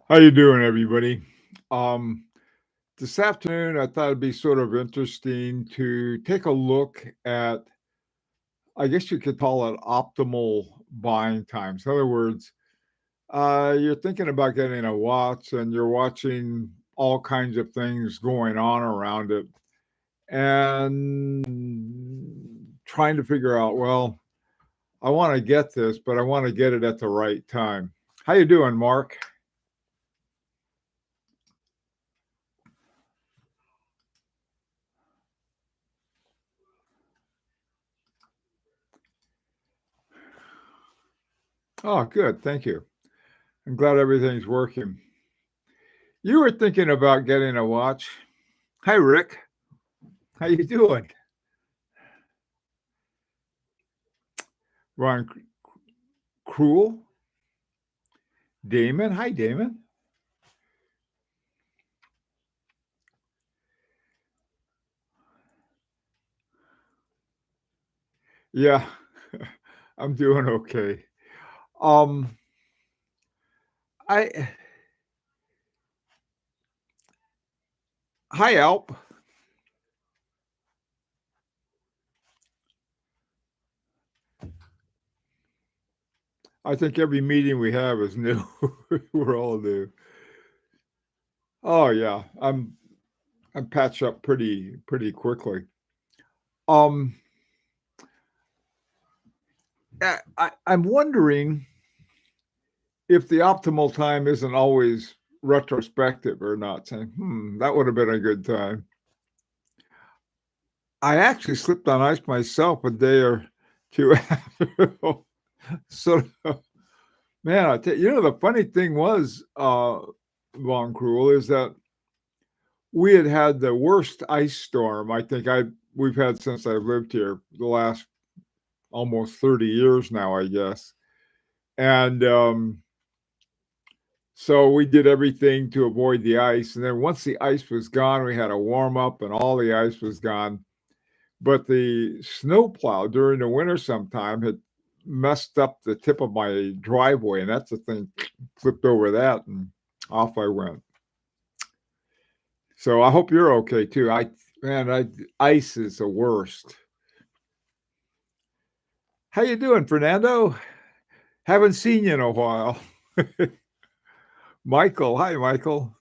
How you doing, everybody? Um, this afternoon, I thought it'd be sort of interesting to take a look at, I guess you could call it optimal buying times. In other words, you're thinking about getting a watch and you're watching all kinds of things going on around it and trying to figure out, well, I want to get this, but I want to get it at the right time. How you doing, Mark? Oh, good. Thank you. I'm glad everything's working. You were thinking about getting a watch. Hi, Rick. How you doing? Ron Cruel? Damon? Hi, Damon. Yeah, I'm doing okay. Um, I Hi, Alp. I think every meeting we have is new. We're all new. Oh yeah, I'm patched up pretty quickly. Um, I'm wondering if the optimal time isn't always retrospective or not, saying, that would have been a good time. I actually slipped on ice myself a day or two after. So, man, the funny thing was, Von Cruel, is that we had the worst ice storm I think we've had since I've lived here, the last almost 30 years now, I guess. And so we did everything to avoid the ice. And then once the ice was gone, we had a warm up and all the ice was gone. But the snowplow during the winter sometime had messed up the tip of my driveway, and that's the thing, flipped over that, and off I went. So I hope you're okay too. Ice is the worst. How you doing, Fernando? Haven't seen you in a while. Michael, hi, Michael.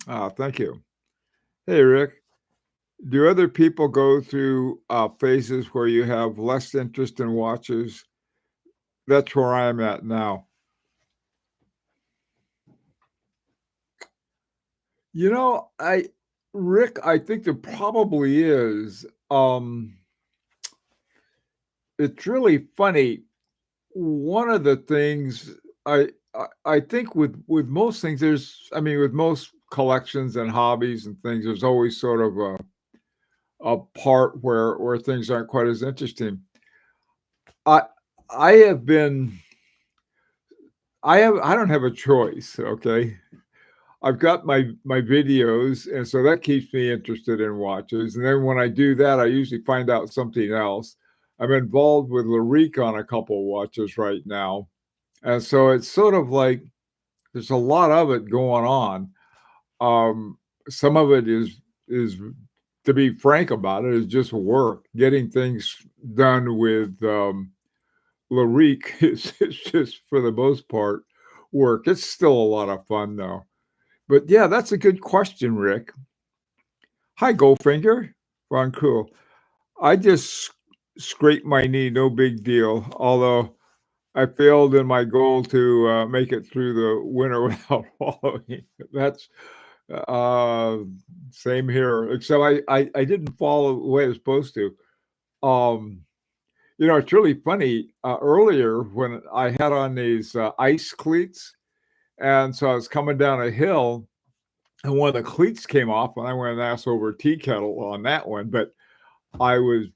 Thank you. Hey, Rick. Do other people go through phases where you have less interest in watches? That's where I'm at now. You know, Rick, I think there probably is. It's really funny. One of the things I think with most things, with most collections and hobbies and things, there's always sort of a part where things aren't quite as interesting. I I have been I don't have a choice, okay? I've got my videos, and so that keeps me interested in watches. And then when I do that, I usually find out something else. I'm involved with Larique on a couple of watches right now, and so it's sort of like there's a lot of it going on. Some of it is to be frank about it, is just work. Getting things done with Larique is just for the most part work. It's still a lot of fun though. But yeah, that's a good question, Rick. Hi, Goldfinger. Ron Cool. I just scraped my knee, no big deal. Although I failed in my goal to make it through the winter without following. That's uh, same here, except I didn't follow the way I was supposed to. Um, it's really funny. Earlier, when I had on these ice cleats, and so I was coming down a hill, and one of the cleats came off, and I went ass over tea kettle on that one. But I was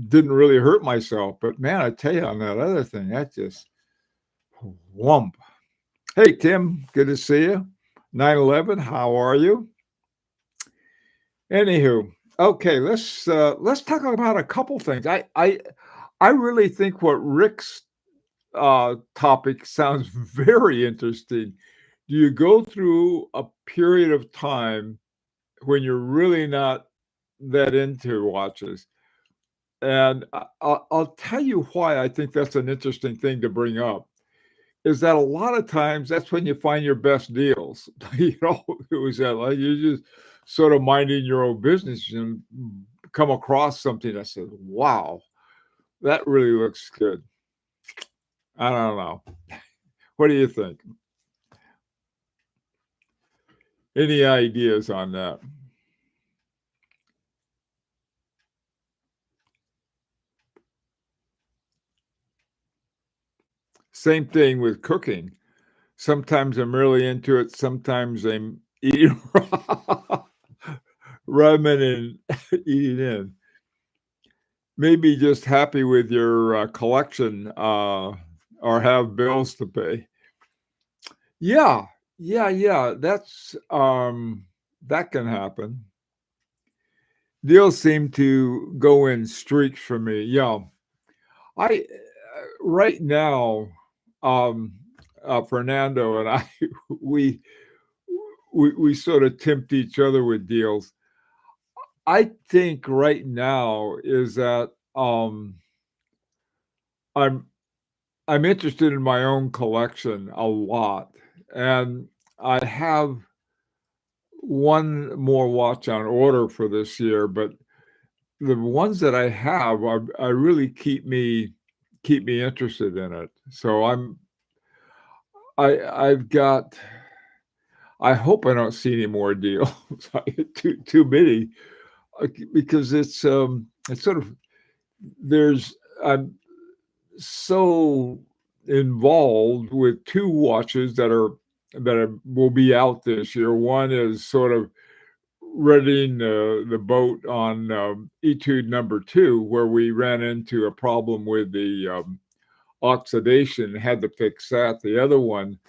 didn't really hurt myself. But man, I tell you, on that other thing, that just whump. Hey, Tim, good to see you. 9/11, how are you? Anywho, okay, let's talk about a couple things. I really think what Rick's topic sounds very interesting. do you go through a period of time when you're really not that into watches? And I'll tell you why I think that's an interesting thing to bring up, is that a lot of times that's when you find your best deals. It was that, like, you're just sort of minding your own business and come across something that says, "Wow, that really looks good." I don't know. What do you think? Any ideas on that? Same thing with cooking. Sometimes I'm really into it, sometimes I'm eating ramen and eating in. Maybe just happy with your, collection, or have bills to pay. Yeah. Yeah, that can happen. Deals seem to go in streaks for me, yeah. I right now, um, Fernando and I, we we sort of tempt each other with deals. I think right now is that, I'm I'm interested in my own collection a lot, and I have one more watch on order for this year, but the ones that I have I really keep me interested in it. So I've got I hope I don't see any more deals. Too many, because it's sort of there's I'm so involved with 2 watches will be out this year. One is sort of readying the boat on, Etude number 2, where we ran into a problem with the, oxidation, had to fix that. The other one,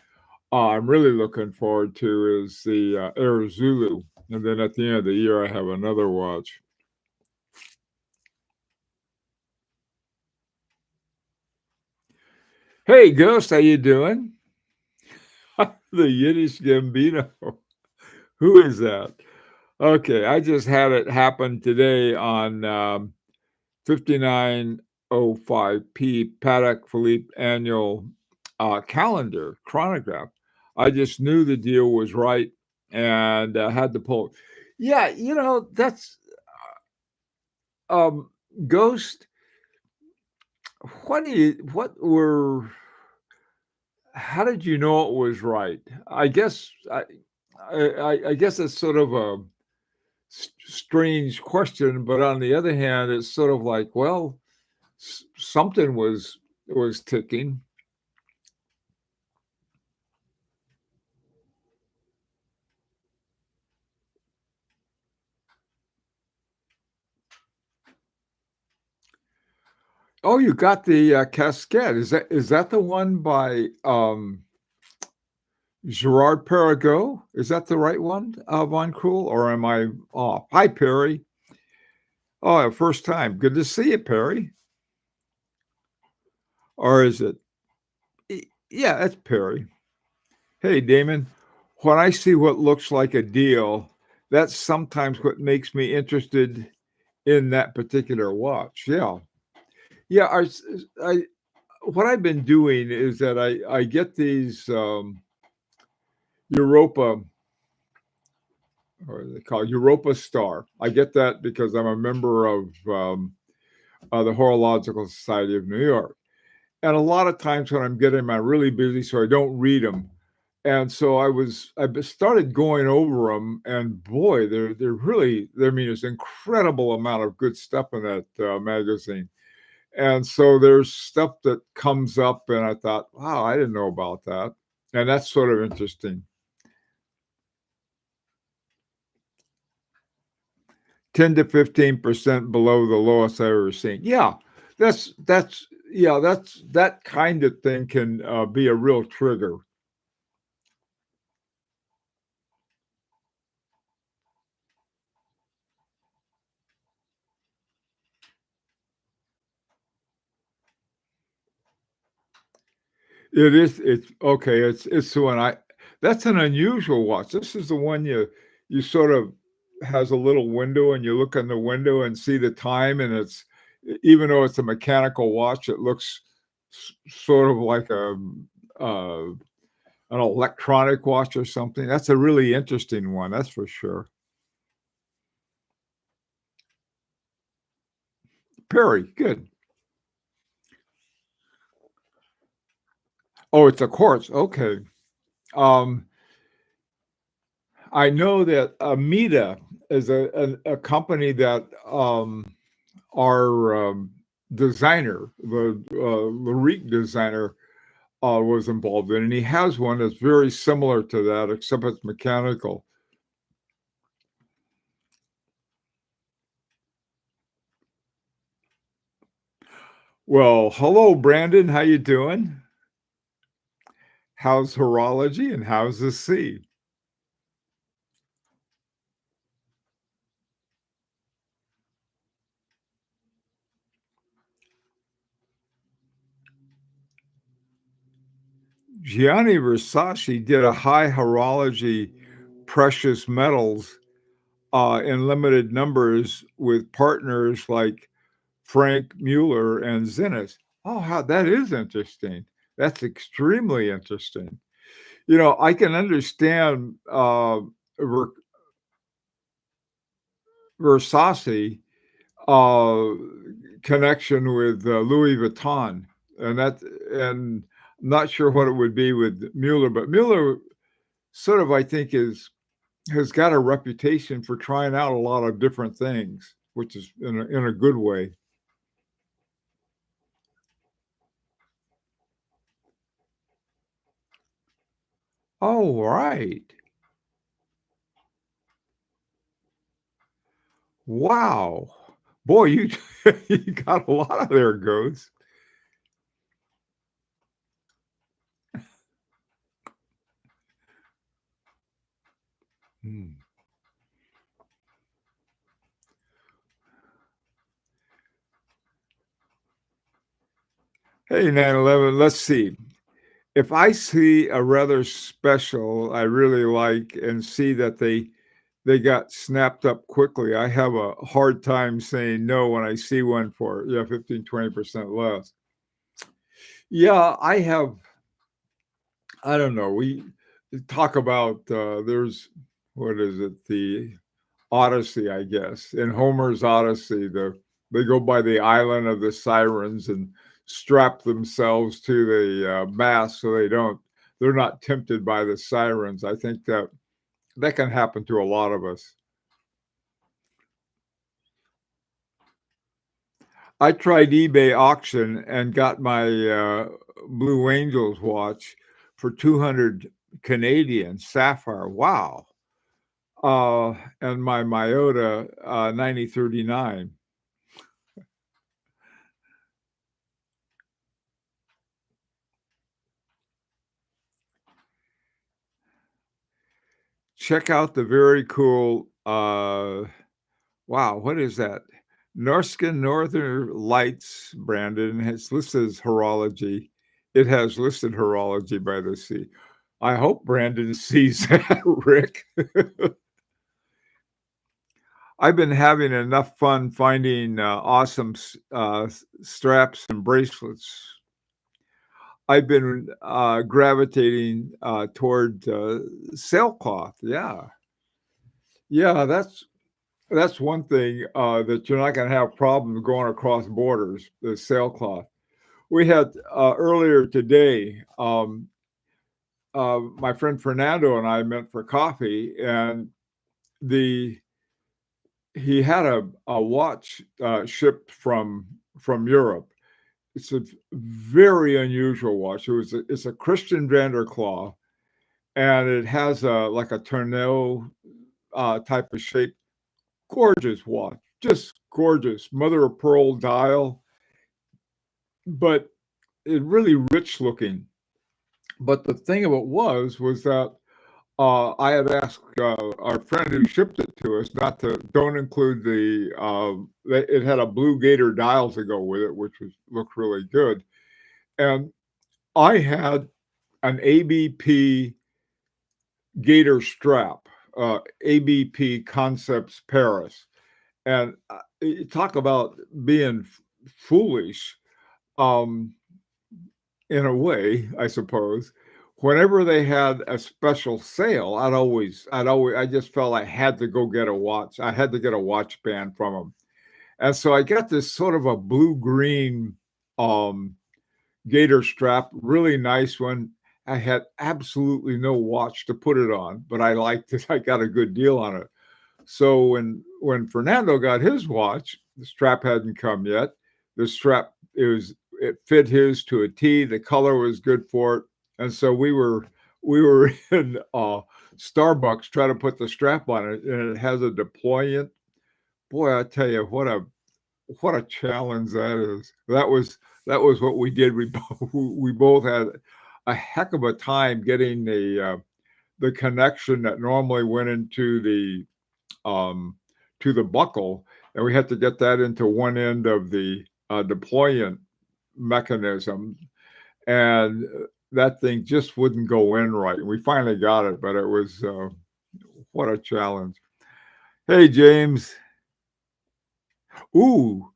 I'm really looking forward to is the, Air Zulu, and then at the end of the year, I have another watch. Hey, Ghost, how you doing? The Yiddish Gambino. Who is that? Okay, I just had it happen today on, 5905P Patek Philippe annual, calendar chronograph. I just knew the deal was right and, had to pull it. Yeah, that's, um, Ghost, what were how did you know it was right? I guess it's sort of a strange question, but on the other hand, it's sort of like, well, something was ticking. Oh, you got the, casket. Is that the one by, Girard-Perregaux? Is that the right one, Von Krul, or am I off? Hi, Perry. Oh, first time. Good to see you, Perry. Or is it yeah, that's Perry. Hey, Damon. When I see what looks like a deal, that's sometimes what makes me interested in that particular watch. Yeah. Yeah, I what I've been doing is that I get these, Europa, or they call it Europa Star. I get that because I'm a member of, the Horological Society of New York. And a lot of times when I'm getting them, I'm really busy, so I don't read them. And so I started going over them, and boy, they're really, I mean, there's an incredible amount of good stuff in that, magazine. And so there's stuff that comes up, and I thought, wow, I didn't know about that. And that's sort of interesting. 10 to 15% below the lowest I've ever seen. Yeah, that's that kind of thing can, be a real trigger. It's okay, it's the one That's an unusual watch. This is the one you sort of has a little window, and you look in the window and see the time, and it's even though it's a mechanical watch, it looks sort of like uh, an electronic watch or something. That's a really interesting one, that's for sure. Perry, good. Oh, it's a quartz. Okay. Um, I know that Amita is a company that our designer, the Larique designer, was involved in, and he has one that's very similar to that, except it's mechanical. Well, hello, Brandon. How you doing? How's horology and how's the sea? Gianni Versace did a high horology precious metals in limited numbers with partners like Frank Mueller and Zenith. Oh, how that is interesting. That's extremely interesting. You know, I can understand Versace uh, connection with Louis Vuitton, and and I'm not sure what it would be with Mueller, but Mueller sort of I think is has got a reputation for trying out a lot of different things, which is in a good way. Oh, right. Wow. Boy, you you got a lot of there goes. Hmm. Hey, 911, let's see. If I see a rather special I really like and see that they got snapped up quickly, I have a hard time saying no when I see one for, yeah, 15, 20% less. Yeah, I have I don't know. We talk about there's what is it? The Odyssey, I guess. In Homer's Odyssey, they go by the island of the sirens and strap themselves to the mast so they're not tempted by the sirens. I think that can happen to a lot of us. I tried eBay auction and got my Blue Angels watch for 200 Canadian sapphire. Wow. And my Myota 9039. Check out the very cool, wow, what is that? Norskin Northern Lights, Brandon. It's listed as horology. It has listed horology by the sea. I hope Brandon sees that, Rick. I've been having enough fun finding awesome straps and bracelets. I've been gravitating toward sailcloth. Yeah, yeah, that's one thing that you're not going to have problems going across borders. The sailcloth. We had earlier today. My friend Fernando and I met for coffee, and the he had a watch shipped from Europe. It's a very unusual watch. It's a Christian Vanderclaw, and it has a like a tornado type of shape. Gorgeous watch, just gorgeous. Mother of pearl dial, but it really rich looking. But the thing of it was that I had asked our friend who shipped it to us not to don't include the. It had a blue gator dial to go with it, which was looked really good. And I had an ABP gaiter strap, ABP Concepts Paris. And you talk about being foolish, um, in a way, I suppose. Whenever they had a special sale, I just felt I had to go get a watch. I had to get a watch band from them. And so I got this sort of a blue green um, gaiter strap, really nice one. I had absolutely no watch to put it on, but I liked it. I got a good deal on it. So when Fernando got his watch, the strap hadn't come yet. The strap it fit his to a T. The color was good for it, and so we were in Starbucks trying to put the strap on it, and it has a deployant. Boy, I tell you what a challenge that is. That was what we did. We both had a heck of a time getting the connection that normally went um, to the buckle, and we had to get that into one end of the deployant mechanism, and that thing just wouldn't go in right. We finally got it, but it was what a challenge. Hey, James. Ooh,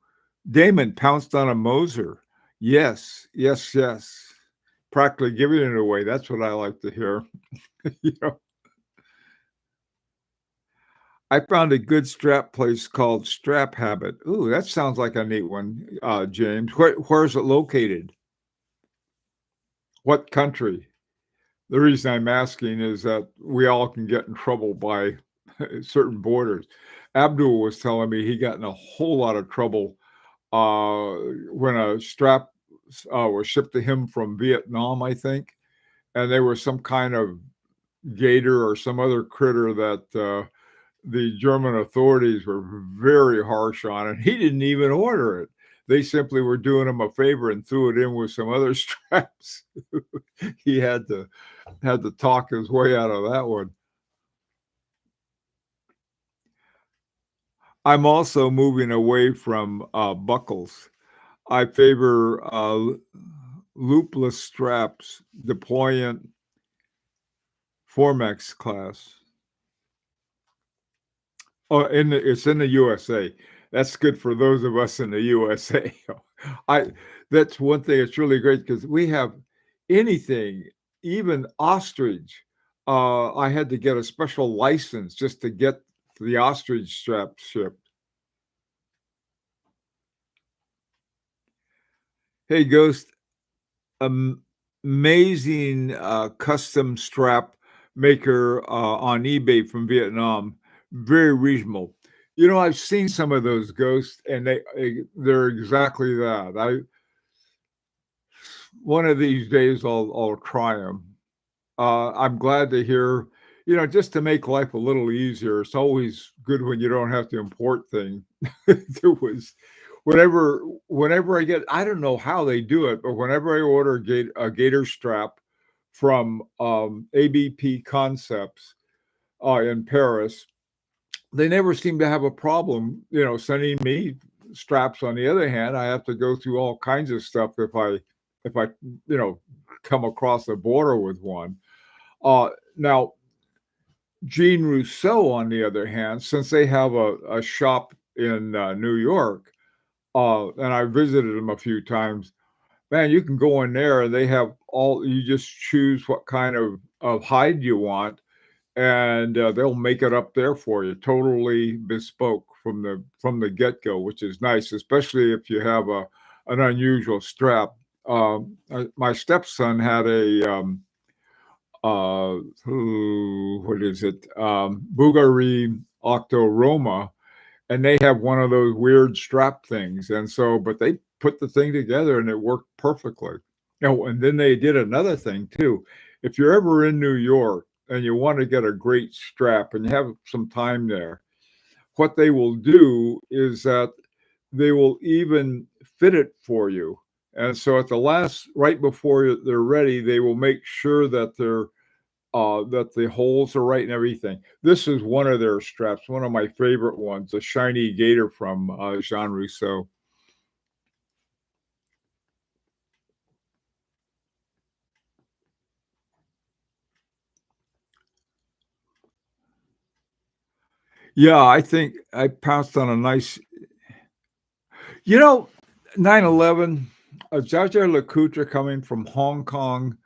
Damon pounced on a Moser. Yes, yes, yes. Practically giving it away. That's what I like to hear. You know, I found a good strap place called Strap Habit. Ooh, that sounds like a neat one, James. Where's it located? What country? The reason I'm asking is that we all can get in trouble by certain borders. Abdul was telling me he got in a whole lot of trouble uh, when a strap was shipped to him from Vietnam, I think, and they were some kind of gator or some other critter that the German authorities were very harsh on it. He didn't even order it. They simply were doing him a favor and threw it in with some other straps. He had to talk his way out of that one. I'm also moving away from buckles. I favor loopless straps, deployant Formex class. Oh, it's in the USA. That's good for those of us in the USA. I That's one thing that's really great because we have anything, even ostrich. I had to get a special license just to get the ostrich strap shipped. Hey, Ghost, amazing custom strap maker on eBay from Vietnam. Very reasonable. You know, I've seen some of those ghosts, and they're exactly that. I One of these days I'll try them. I'm glad to hear. You know, just to make life a little easier. It's always good when you don't have to import things. There was whenever I get, I don't know how they do it, but whenever I order a gator strap from ABP Concepts in Paris, they never seem to have a problem, sending me straps. On the other hand, I have to go through all kinds of stuff if I come across the border with one. Now, Jean Rousseau, on the other hand, since they have a shop in New York, and I visited them a few times. Man, you can go in there and they have you just choose what kind of hide you want, and they'll make it up there for you, totally bespoke from the get-go, which is nice, especially if you have an unusual strap. My stepson had a what is it? Bulgari Octo Roma, and they have one of those weird strap things. And so, but they put the thing together and it worked perfectly. And then they did another thing too. If you're ever in New York and you want to get a great strap and you have some time there, what they will do is that they will even fit it for you. And so at the last, right before they're ready, they will make sure that the holes are right and everything. This is one of their straps, one of my favorite ones, a shiny gator from Jean Rousseau. Yeah, I think I pounced on a nice, you know, 9/11, Jaeger-LeCoultre coming from Hong Kong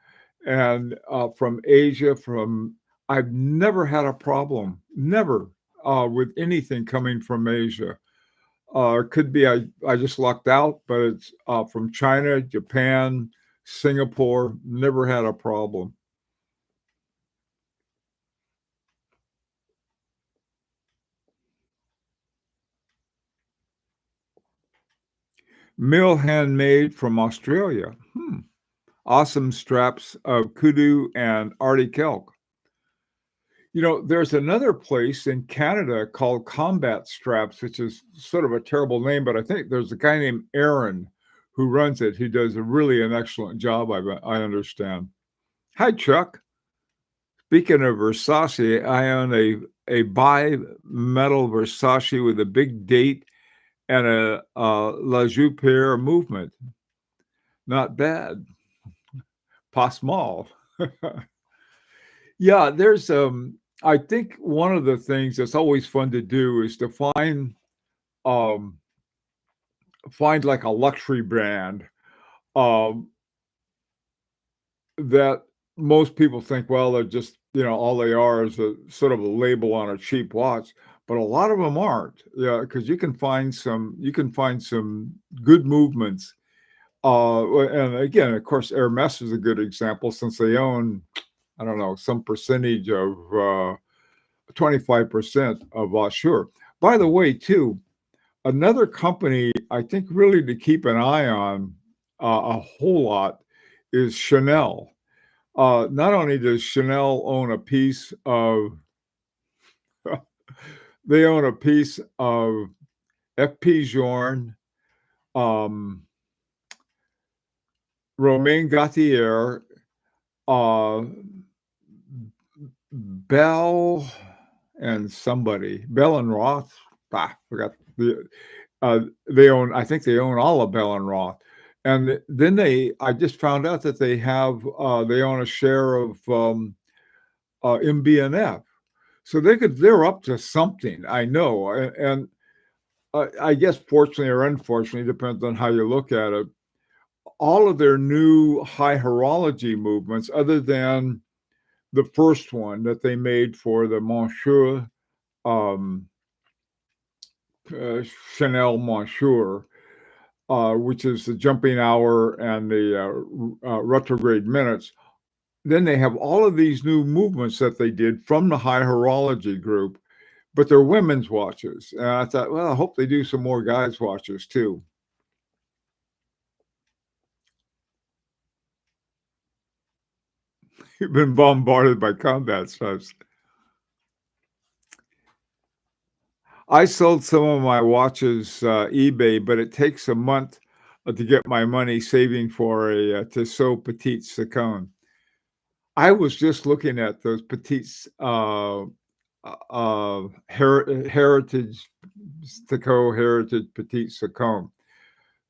and, from Asia, from I've never had a problem, never, with anything coming from Asia. It could be I just lucked out, but it's, from China, Japan, Singapore, never had a problem. Mill handmade from Australia. Awesome straps of kudu and Arctic elk. There's another place in Canada called Combat Straps, which is sort of a terrible name, but I think there's a guy named Aaron who runs it, who does an excellent job, I understand. Hi, Chuck. Speaking of Versace, I own a bi-metal Versace with a big date and a La Joupert movement. Not bad. Pas mal. Yeah, I think one of the things that's always fun to do is to um, find like a luxury brand, um, that most people think, well, they're just, all they are is a sort of a label on a cheap watch, but a lot of them aren't. Yeah, because you can find some good movements. And again, of course, Hermes is a good example since they own, I don't know, some percentage of 25% of Assure. By the way, too, another company I think really to keep an eye on a whole lot is Chanel. Not only does Chanel own a piece of, they own a piece of FP Journe, um, Romain Gauthier, uh, Bell, and somebody, Bell and Roth. Forgot I think they own all of Bell and Roth. And then I just found out that they own a share of MBNF. So they're up to something, I know. And I guess fortunately or unfortunately, depends on how you look at it. All of their new high horology movements, other than the first one that they made for the Monsieur, um, Chanel Monsieur, which is the jumping hour and the retrograde minutes. Then they have all of these new movements that they did from the high horology group, but they're women's watches. And I thought, well, I hope they do some more guys' watches too. You've been bombarded by combat stuff. I sold some of my watches eBay, but it takes a month to get my money saving for a Tissot Petite Seconde. I was just looking at those Petites Heritage Tissot Heritage Petite Seconde.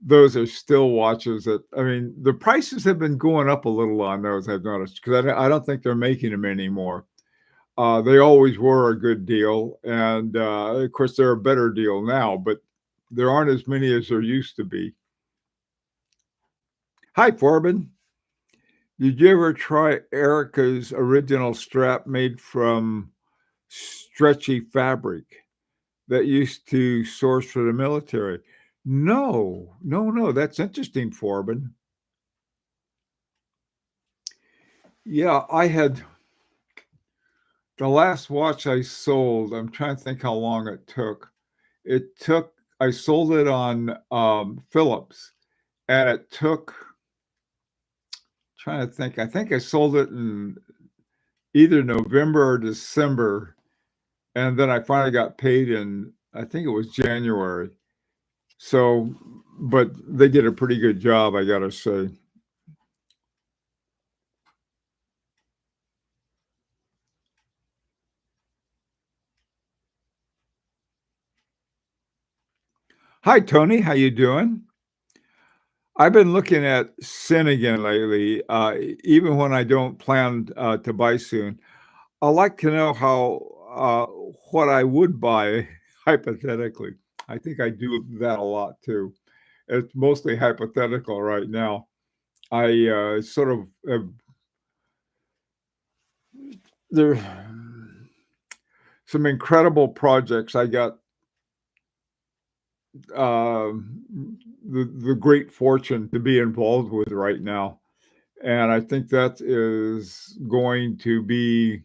Those are still watches that, I mean, the prices have been going up a little on those, I've noticed, because I don't think they're making them anymore. They always were a good deal, and of course, they're a better deal now, but there aren't as many as there used to be. Hi, Forbin. Did you ever try Erica's original strap made from stretchy fabric that used to source for the military? No, no, no. That's interesting, Forbin. Yeah, I had the last watch I sold. I'm trying to think how long it took. I sold it on Phillips, and it took, trying to think, I think I sold it in either November or December, and then I finally got paid in, I think it was January. So, but they did a pretty good job, I gotta say. Hi, Tony. How you doing? I've been looking at Sin again lately, even when I don't plan to buy soon. I'd like to know what I would buy hypothetically. I think I do that a lot too. It's mostly hypothetical right now. I sort of there some incredible projects I got the great fortune to be involved with right now. And I think that is going to be,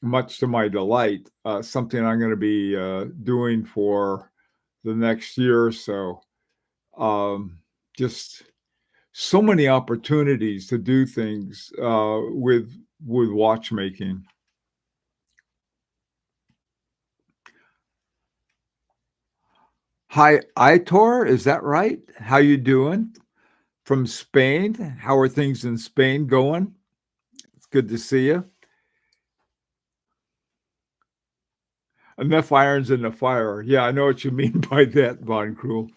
much to my delight, something I'm going to be doing for the next year or so. Just so many opportunities to do things with watchmaking. Hi, Aitor, is that right? How you doing? From Spain. How are things in Spain going? It's good to see you. Enough irons in the fire. Yeah, I know what you mean by that, Von Krul.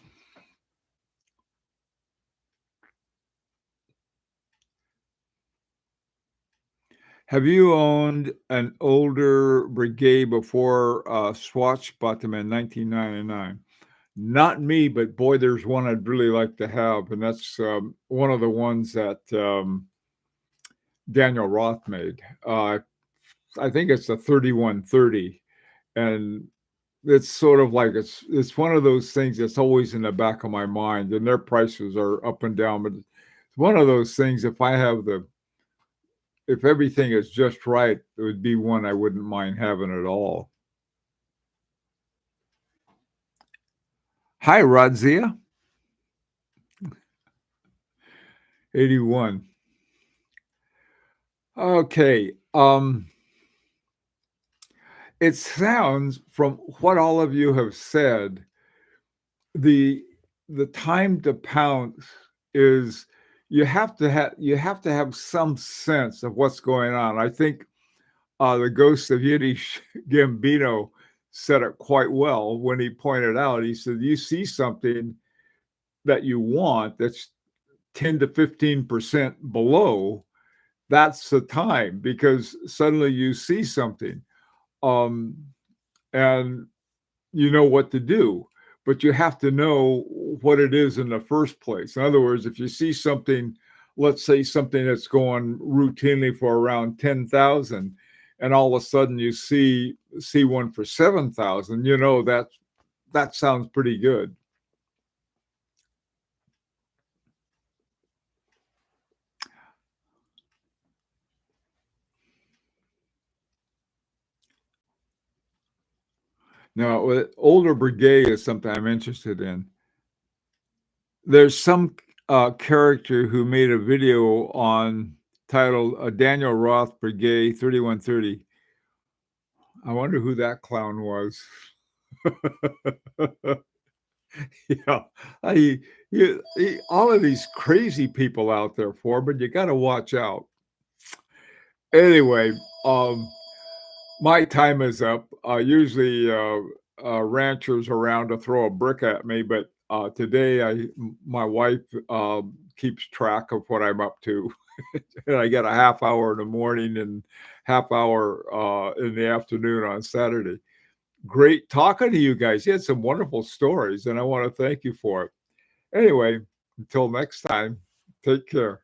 Have you owned an older Brigade before Swatch bought them in 1999? Not me, but boy, there's one I'd really like to have, and that's one of the ones that Daniel Roth made. I think it's a 3130, and it's sort of like it's one of those things that's always in the back of my mind, and their prices are up and down, but it's one of those things. If everything is just right, it would be one I wouldn't mind having at all. Hi, Radzia. 81. Okay. It sounds from what all of you have said, the time to pounce is you have to have some sense of what's going on. I think the ghost of Yiddish Gambino said it quite well when he pointed out. He said, "You see something that you want that's 10 to 15% below, that's the time, because suddenly you see something, and you know what to do, but you have to know what it is in the first place. In other words, if you see something, let's say something that's going routinely for around 10,000, and all of a sudden you see one for 7,000, you know that sounds pretty good." Now, older brigade is something I'm interested in. There's some character who made a video on titled Daniel Roth Brigade 3130. I wonder who that clown was. Yeah, I, all of these crazy people out there for, but you got to watch out. Anyway, my time is up. Usually, ranchers around to throw a brick at me, but today, my wife keeps track of what I'm up to, and I get a half hour in the morning and half hour in the afternoon on Saturday. Great talking to you guys. You had some wonderful stories, and I want to thank you for it. Anyway, until next time, take care.